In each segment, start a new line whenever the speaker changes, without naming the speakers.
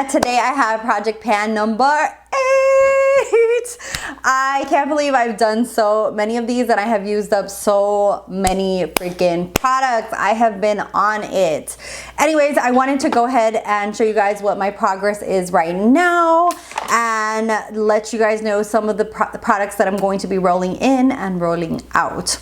today I have project pan number 8. I can't believe I've done so many of these and I have used up so many freaking products. I have been on it. Anyways, I wanted to go ahead and show you guys what my progress is right now and let you guys know some of the products that I'm going to be rolling in and rolling out.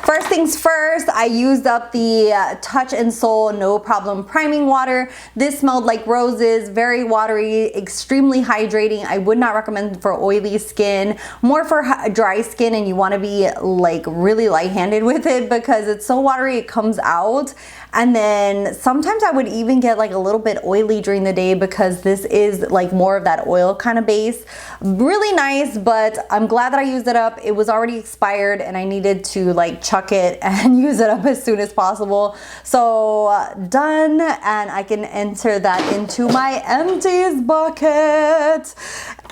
First things first, I used up the Touch and Soul No Problem Priming Water. This smelled like roses, very watery, extremely hydrating. I would not recommend for oily skin, more for dry skin and you want to be like really light-handed with it because it's so watery it comes out. And then sometimes I would even get like a little bit oily during the day because this is like more of that oil kind of base. Really nice, but I'm glad that I used it up. It was already expired and I needed to like chuck it and use it up as soon as possible. So done, and I can enter that into my empties bucket.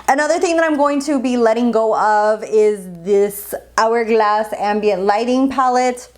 Another thing that I'm going to be letting go of is this Hourglass Ambient Lighting Palette.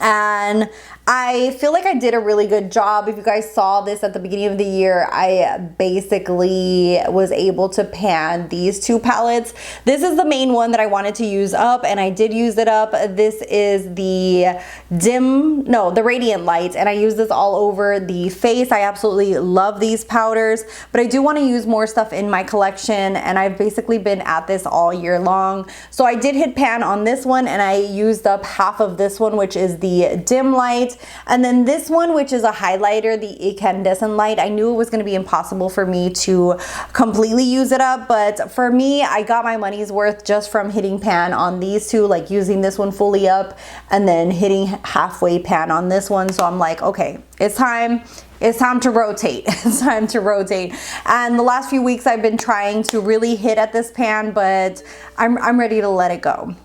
And I feel like I did a really good job. If you guys saw this at the beginning of the year, I basically was able to pan these two palettes. This is the main one that I wanted to use up and I did use it up. This is the the Radiant Light, and I use this all over the face. I absolutely love these powders, but I do want to use more stuff in my collection and I've basically been at this all year long. So I did hit pan on this one and I used up half of this one, which is the Dim Light. And then this one, which is a highlighter, the Incandescent Light. I knew it was going to be impossible for me to completely use it up, but for me, I got my money's worth just from hitting pan on these two, like using this one fully up and then hitting halfway pan on this one. So I'm like, okay, it's time to rotate. It's time to rotate. And the last few weeks I've been trying to really hit at this pan, but I'm ready to let it go.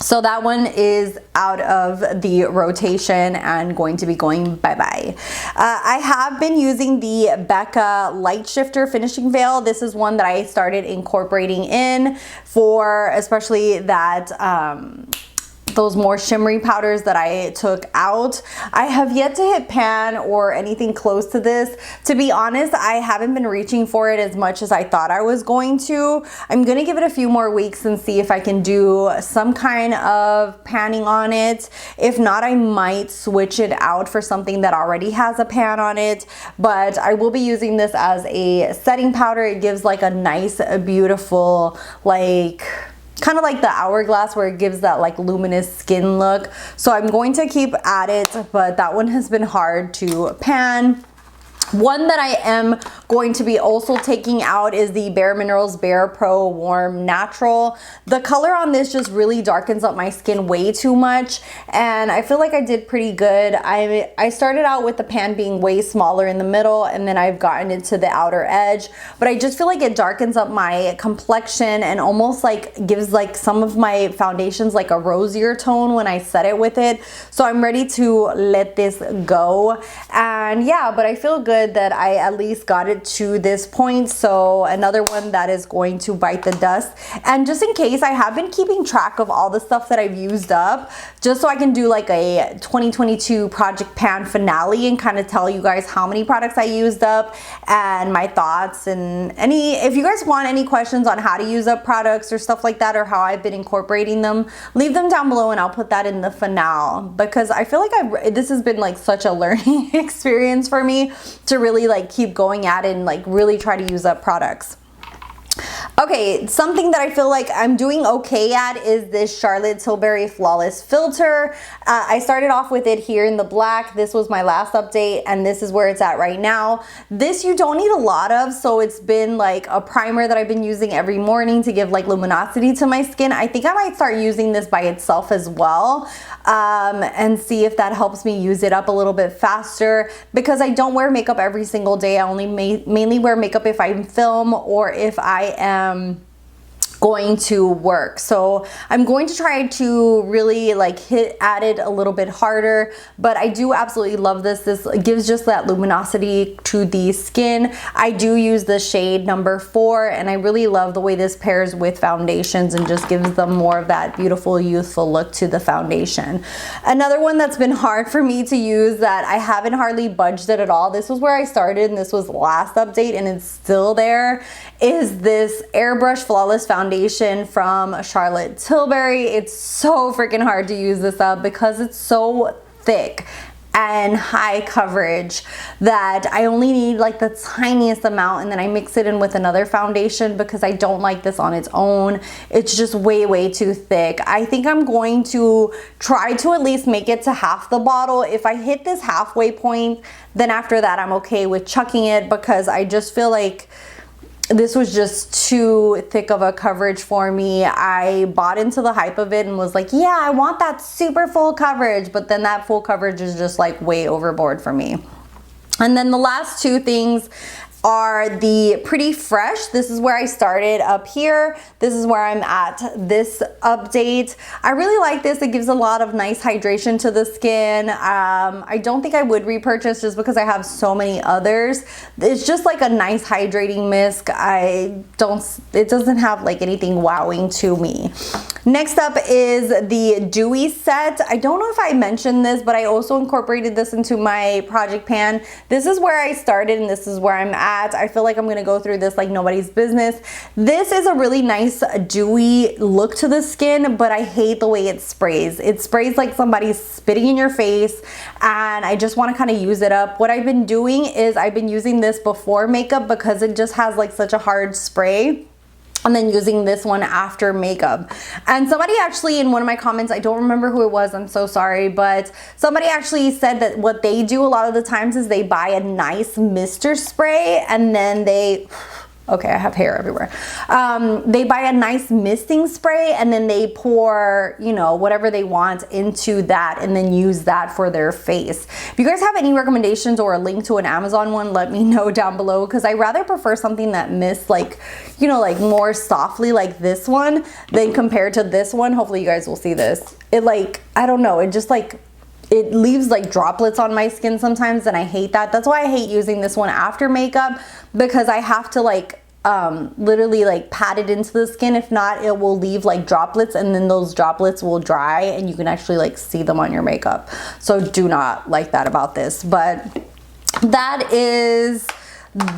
So that one is out of the rotation and going to be going bye-bye. I have been using the Becca Light Shifter Finishing Veil. This is one that I started incorporating in for especially that those more shimmery powders that I took out. I have yet to hit pan or anything close to this. To be honest, I haven't been reaching for it as much as I thought I was going to. I'm gonna give it a few more weeks and see if I can do some kind of panning on it. If not, I might switch it out for something that already has a pan on it, but I will be using this as a setting powder. It gives like a nice, beautiful, like kind of like the Hourglass where it gives that like luminous skin look. So I'm going to keep at it, but that one has been hard to pan. One that I am going to be also taking out is the Bare Minerals Bare Pro Warm Natural. The color on this just really darkens up my skin way too much, and I feel like I did pretty good. I started out with the pan being way smaller in the middle, and then I've gotten it to the outer edge, but I just feel like it darkens up my complexion and almost like gives like some of my foundations like a rosier tone when I set it with it. So I'm ready to let this go, and yeah, but I feel good that I at least got it to this point. So another one that is going to bite the dust. And just in case, I have been keeping track of all the stuff that I've used up just so I can do like a 2022 project pan finale and kind of tell you guys how many products I used up and my thoughts. And if you guys want any questions on how to use up products or stuff like that or how I've been incorporating them, leave them down below and I'll put that in the finale, because I feel like this has been like such a learning experience for me to really like keep going at it and like really try to use up products. Okay, something that I feel like I'm doing okay at is this Charlotte Tilbury Flawless Filter. I started off with it here in the black. This was my last update and this is where it's at right now. This you don't need a lot of, so it's been like a primer that I've been using every morning to give like luminosity to my skin. I think I might start using this by itself as well and see if that helps me use it up a little bit faster, because I don't wear makeup every single day. I only mainly wear makeup if I film or if I am going to work. So I'm going to try to really like hit at it a little bit harder, but I do absolutely love this. This gives just that luminosity to the skin. I do use the shade number 4, and I really love the way this pairs with foundations and just gives them more of that beautiful youthful look to the foundation. Another one that's been hard for me to use that I haven't hardly budged it at all, this was where I started and this was last update and it's still there, is this Airbrush Flawless Foundation from Charlotte Tilbury. It's so freaking hard to use this up because it's so thick and high coverage that I only need like the tiniest amount, and then I mix it in with another foundation because I don't like this on its own. It's just way too thick. I think I'm going to try to at least make it to half the bottle. If I hit this halfway point, then after that I'm okay with chucking it, because I just feel like this was just too thick of a coverage for me. I bought into the hype of it and was like, yeah, I want that super full coverage, but then that full coverage is just like way overboard for me. And then the last two things are the Pretty Fresh. This is where I started up here. This is where I'm at this update. I really like this. It gives a lot of nice hydration to the skin. I don't think I would repurchase just because I have so many others. It's just like a nice hydrating mist. It doesn't have like anything wowing to me. Next up is the Dewy set. I don't know if I mentioned this, but I also incorporated this into my project pan. This is where I started and this is where I'm at. I feel like I'm gonna go through this like nobody's business. This is a really nice dewy look to the skin, but I hate the way it sprays. It sprays like somebody's spitting in your face, and I just want to kind of use it up. What I've been doing is I've been using this before makeup because it just has like such a hard spray, and then using this one after makeup. And somebody actually in one of my comments, I don't remember who it was, I'm so sorry, but somebody actually said that what they do a lot of the times is they buy a nice mister spray and then okay, I have hair everywhere. They buy a nice misting spray and then they pour, you know, whatever they want into that and then use that for their face. If you guys have any recommendations or a link to an Amazon one, let me know down below, because I rather prefer something that mists like, you know, like more softly like this one than compared to this one. Hopefully you guys will see this. It like, I don't know, it just like, it leaves like droplets on my skin sometimes, and I hate that. That's why I hate using this one after makeup, because I have to like literally like pat it into the skin. If not, it will leave like droplets, and then those droplets will dry and you can actually like see them on your makeup. So do not like that about this. But that is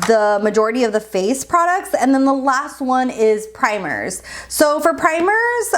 the majority of the face products. And then the last one is primers. So for primers,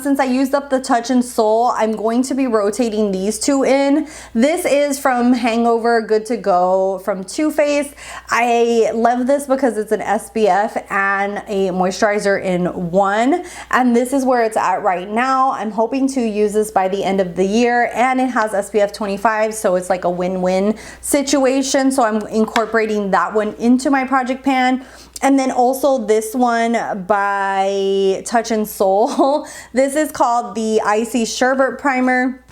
since I used up the Touch and Soul, I'm going to be rotating these two in. This is from Hangover Good to Go from Too Faced. I love this because it's an SPF and a moisturizer in one, and this is where it's at right now. I'm hoping to use this by the end of the year, and it has SPF 25, so it's like a win-win situation. So I'm incorporating that one into my project pan. And then also this one by Touch and Soul. This is called the Icy Sherbet Primer,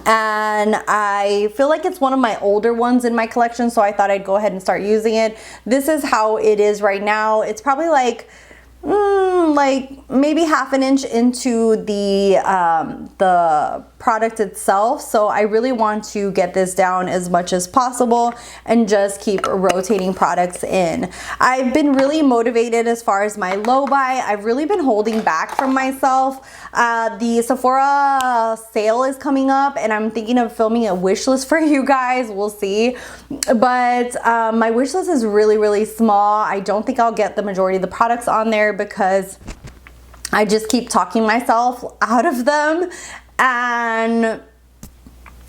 and I feel like it's one of my older ones in my collection, so I thought I'd go ahead and start using it. This is how it is right now. It's probably like maybe half an inch into the product itself. So I really want to get this down as much as possible and just keep rotating products in. I've been really motivated as far as my low buy. I've really been holding back from myself. The Sephora sale is coming up, and I'm thinking of filming a wish list for you guys. We'll see. But my wish list is really small. I don't think I'll get the majority of the products on there because I just keep talking myself out of them. And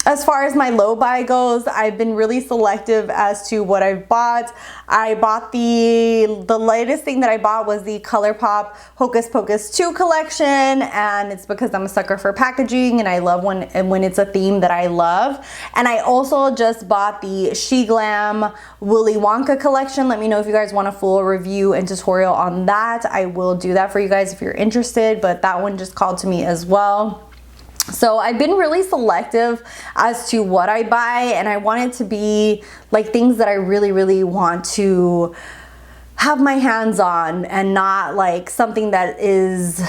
as far as my low buy goes, I've been really selective as to what I've bought. I bought the latest thing that I bought was the ColourPop Hocus Pocus 2 collection, and it's because I'm a sucker for packaging and I love when it's a theme that I love. And I also just bought the She Glam Willy Wonka collection. Let me know if you guys want a full review and tutorial on that. I will do that for you guys if you're interested, but that one just called to me as well. So I've been really selective as to what I buy, and I want it to be like things that I really want to have my hands on, and not like something that is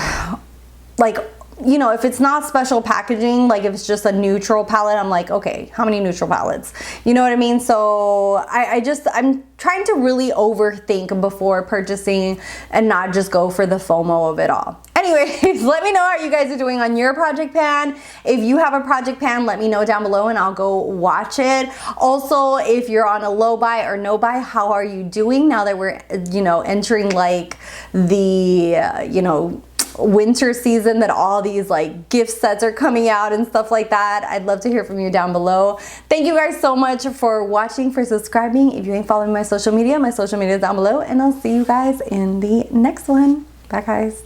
like, you know, if it's not special packaging, like if it's just a neutral palette, I'm like, okay, how many neutral palettes? You know what I mean? So I'm trying to really overthink before purchasing and not just go for the FOMO of it all. Anyways, let me know how you guys are doing on your project pan. If you have a project pan, let me know down below and I'll go watch it. Also, if you're on a low buy or no buy, how are you doing now that we're, you know, entering like the, you know, winter season, that all these like gift sets are coming out and stuff like that. I'd love to hear from you down below. Thank you guys so much for watching, for subscribing. If you ain't following my social media is down below, and I'll see you guys in the next one. Bye guys.